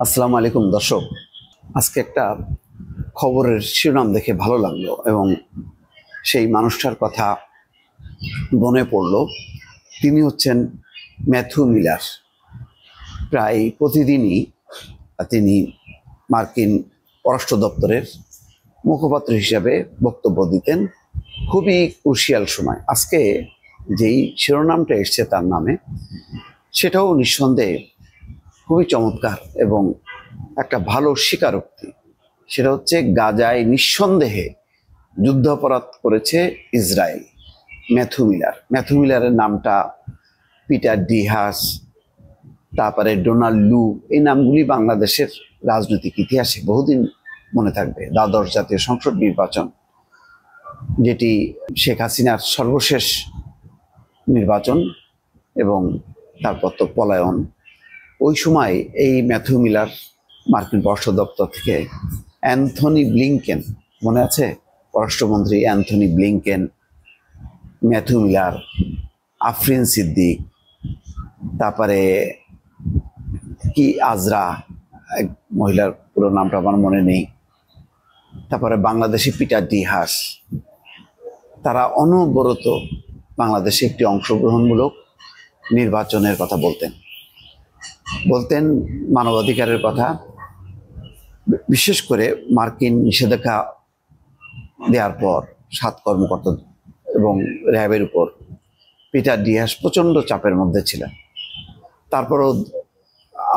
আসসালামু আলাইকুম দর্শক। আজকে একটা খবরের শিরোনাম দেখে ভালো লাগলো এবং সেই মানুষটার কথা মনে পড়লো। তিনি হচ্ছেন ম্যাথু মিলার। প্রায় প্রতিদিনই তিনি মার্কিন পররাষ্ট্র দপ্তরের মুখপাত্র হিসাবে বক্তব্য দিতেন, খুবই ক্রুশিয়াল সময়। আজকে যেই শিরোনামটা এসছে তার নামে, সেটাও নিঃসন্দেহে খুবই চমৎকার এবং একটা ভালো স্বীকারোক্তি। সেটা হচ্ছে গাজায় নিঃসন্দেহে যুদ্ধাপরাধ করেছে ইসরায়েল। ম্যাথু মিলারের নামটা, পিটার ডি হাস, তারপরে ডোনাল্ড লু, এই নামগুলি বাংলাদেশের রাজনৈতিক ইতিহাসে বহুদিন মনে থাকবে। দ্বাদশ জাতীয় সংসদ নির্বাচন, যেটি শেখ হাসিনার সর্বশেষ নির্বাচন এবং তারপর তো পলায়ন। ওই সময় এই ম্যাথু মিলার মার্কিন পররাষ্ট্র দপ্তর থেকে অ্যান্থনি ব্লিংকেন, মনে আছে, পররাষ্ট্রমন্ত্রী Anthony Blinken, Matthew Miller, Afrin Siddique, তারপরে কি আজরা, এক মহিলার পুরো নামটা আমার মনে নেই, তারপরে বাংলাদেশি পিটার ডি হাস, তারা অনবরত বাংলাদেশে একটি অংশগ্রহণমূলক নির্বাচনের কথা বলতেন মানবাধিকারের কথা। বিশেষ করে মার্কিন নিষেধাজ্ঞা দেওয়ার পর 7 কর্মকর্তা এবং র্যাবের উপর পিটার ডি হাস প্রচণ্ড চাপের মধ্যে ছিলেন। তারপরও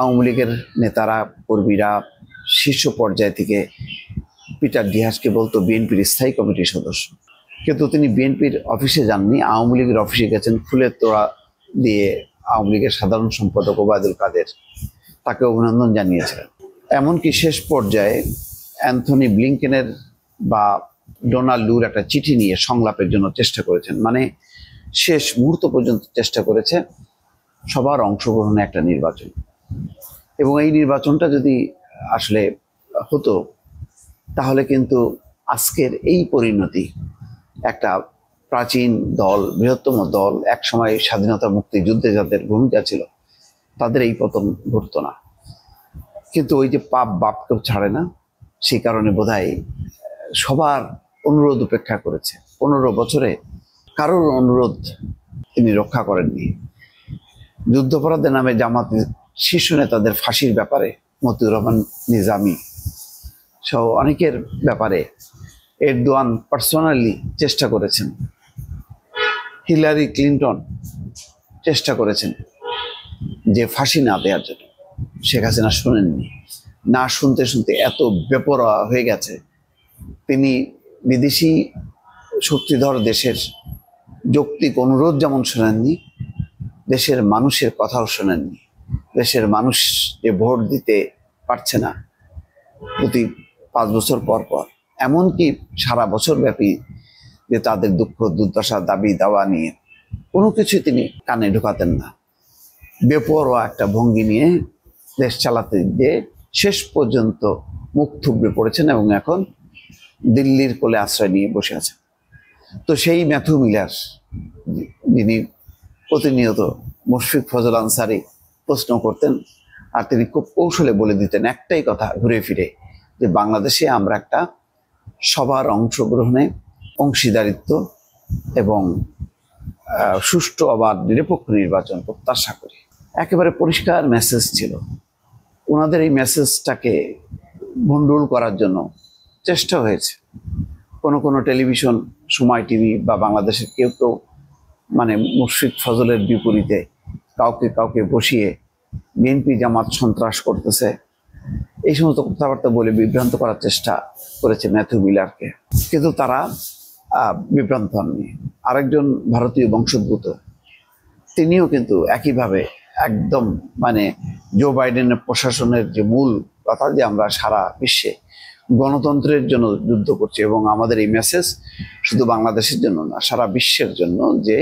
আওয়ামী লীগের নেতারা, কর্মীরা শীর্ষ পর্যায় থেকে পিটার ডি হাসকে বলতো বিএনপির স্থায়ী কমিটির সদস্য, কিন্তু তিনি বিএনপির অফিসে যাননি, আওয়ামী লীগের অফিসে গেছেন। ফুলের তোড়া দিয়ে আওয়ামী লীগের সাধারণ সম্পাদক ওবায়দুল কাদের তাকে অভিনন্দন জানিয়েছিলেন। এমনকি শেষ পর্যায়ে অ্যান্থনি ব্লিংকেনের বা ডোনাল্ড লুর একটা চিঠি নিয়ে সংলাপের জন্য চেষ্টা করেছেন, মানে শেষ মুহূর্ত পর্যন্ত চেষ্টা করেছে সবার অংশগ্রহণে একটা নির্বাচন। এবং এই নির্বাচনটা যদি আসলে হতো, তাহলে কিন্তু আজকের এই পরিণতি, একটা প্রাচীন দল, বৃহত্তম দল, একসময় স্বাধীনতা মুক্তি যুদ্ধে যাদের ভূমিকা ছিল, তাদের এই পতন ঘটতো না। কিন্তু ওই যে পাপ বাপকেও ছাড়ে না, সেই কারণে বোধহয় সবার অনুরোধ উপেক্ষা করেছে। 15 বছরে কারোর অনুরোধ তিনি রক্ষা করেননি। যুদ্ধাপরাধের নামে জামাত শীর্ষ নেতাদের ফাঁসির ব্যাপারে, মতিউর রহমান নিজামী সহ অনেকের ব্যাপারে এরদোয়ান পার্সোনালি চেষ্টা করেছেন, হিলারি ক্লিন্টন চেষ্টা করেছেন যে ফাঁসি না দেওয়ার জন্য। শেখ হাসিনা শোনেননি। না শুনতে শুনতে এত বেপরোয়া হয়ে গেছে, তিনি বিদেশি শক্তিধর দেশের যৌক্তিক অনুরোধ যেমন শোনেননি, দেশের মানুষের কথাও শোনেননি। দেশের মানুষ যে ভোট দিতে পারছে না প্রতি 5 বছর পর পর, এমনকি সারা বছর ব্যাপী যে তাদের দুঃখ দুর্দশা দাবি দাওয়া নিয়ে কোনো কিছুই তিনি কানে ঢোকাতেন না। বেপরোয়া একটা ভঙ্গি নিয়ে দেশ চালাতে গিয়ে শেষ পর্যন্ত মুখ থুবড়ে পড়েছেন এবং এখন দিল্লির কোলে আশ্রয় নিয়ে বসে আছেন। তো সেই ম্যাথু মিলার, যিনি প্রতিনিয়ত মুশফিক ফজল আনসারি প্রশ্ন করতেন, আর তিনি খুব কৌশলে বলে দিতেন একটাই কথা ঘুরে ফিরে, যে বাংলাদেশে আমরা একটা সবার অংশগ্রহণে অংশীদারিত্ব এবং সুষ্ঠু অবাধ নিরপেক্ষ নির্বাচন প্রত্যাশা করি। একেবারে পরিষ্কার মেসেজ ছিল। ওনাদের এই মেসেজটাকে ভণ্ডুল করার জন্য চেষ্টা হয়েছে। কোনো টেলিভিশন, সময় টিভি বা বাংলাদেশের কেউ মানে মুশফিক ফজলের বিপরীতে কাউকে বসিয়ে বিএনপি জামাত সন্ত্রাস করতেছে, এই সমস্ত কথাবার্তা বলে বিভ্রান্ত করার চেষ্টা করেছে ম্যাথু মিলারকে। কিন্তু তারা বিভ্রান্ত হননি। আরেকজন ভারতীয় বংশোদ্ভূত, তিনিও কিন্তু একইভাবে একদম, মানে জো বাইডেনের প্রশাসনের যে মূল কথা, যে আমরা সারা বিশ্বে গণতন্ত্রের জন্য যুদ্ধ করছি এবং আমাদের এই মেসেজ শুধু বাংলাদেশের জন্য না, সারা বিশ্বের জন্য, যে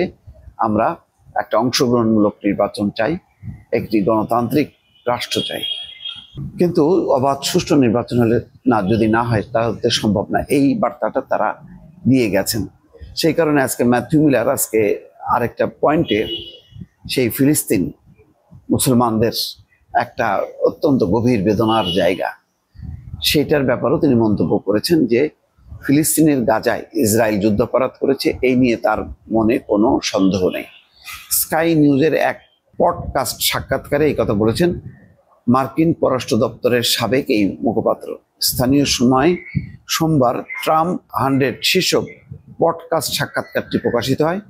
আমরা একটা অংশগ্রহণমূলক নির্বাচন চাই, একটি গণতান্ত্রিক রাষ্ট্র চাই। কিন্তু অবাধ সুষ্ঠু নির্বাচন হলে যদি না হয় তাহলে সম্ভব না, এই বার্তাটা তারা দিয়ে গেছেন। সেই কারণে আজকে ম্যাথু মিলার আজকে আরেকটা পয়েন্টে সেই ফিলিস্তিন মুসলমানদের একটা অত্যন্ত গভীর বেদনার জায়গা। সেটার ব্যাপারেও তিনি মন্তব্য করেছেন যে ফিলিস্তিনের গাজায় ইসরায়েল যুদ্ধাপরাধ করেছে, এই নিয়ে তার মনে কোনো সন্দেহ নেই। স্কাই নিউজের এক পডকাস্ট সাক্ষাৎকারে এই কথা বলেছেন মার্কিন পররাষ্ট্র দপ্তরের সাবেক এই মুখপাত্র। স্থানীয় সময় সোমবার ট্রাম্প 100 শীর্ষক পডকাস্ট সাক্ষাৎকারটি প্রকাশিত হয়।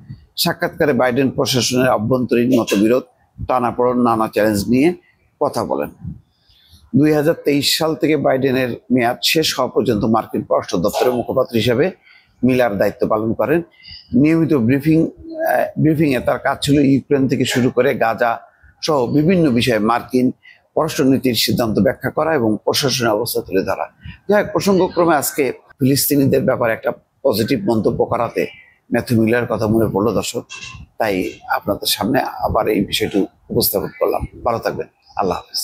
সাক্ষাৎকারে বাইডেন প্রশাসনের অভ্যন্তরীণ মতবিরোধ, টানাপোড়েন, নানা চ্যালেঞ্জ নিয়ে কথা বলেন। 2023 সাল থেকে বাইডেনের মেয়াদ শেষ হওয়া পর্যন্ত মার্কিন পররাষ্ট্র দপ্তরের মুখপাত্র হিসেবে মিলার দায়িত্ব পালন করেন। নিয়মিত ব্রিফিংয়ে তার কাজ ছিল ইউক্রেন থেকে শুরু করে গাজা সহ বিভিন্ন বিষয়ে মার্কিন পররাষ্ট্রনীতির সিদ্ধান্ত ব্যাখ্যা করা এবং প্রশাসনের অবস্থা তুলে ধরা। যাই হোক, প্রসঙ্গক্রমে আজকে ফিলিস্তিনিদের ব্যাপারে একটা পজিটিভ মন্তব্য করাতে ম্যাথু মিলার কথা মনে পড়লো দর্শক, তাই আপনাদের সামনে আবার এই বিষয়টি উপস্থাপন করলাম। ভালো থাকবেন, আল্লাহ হাফিজ।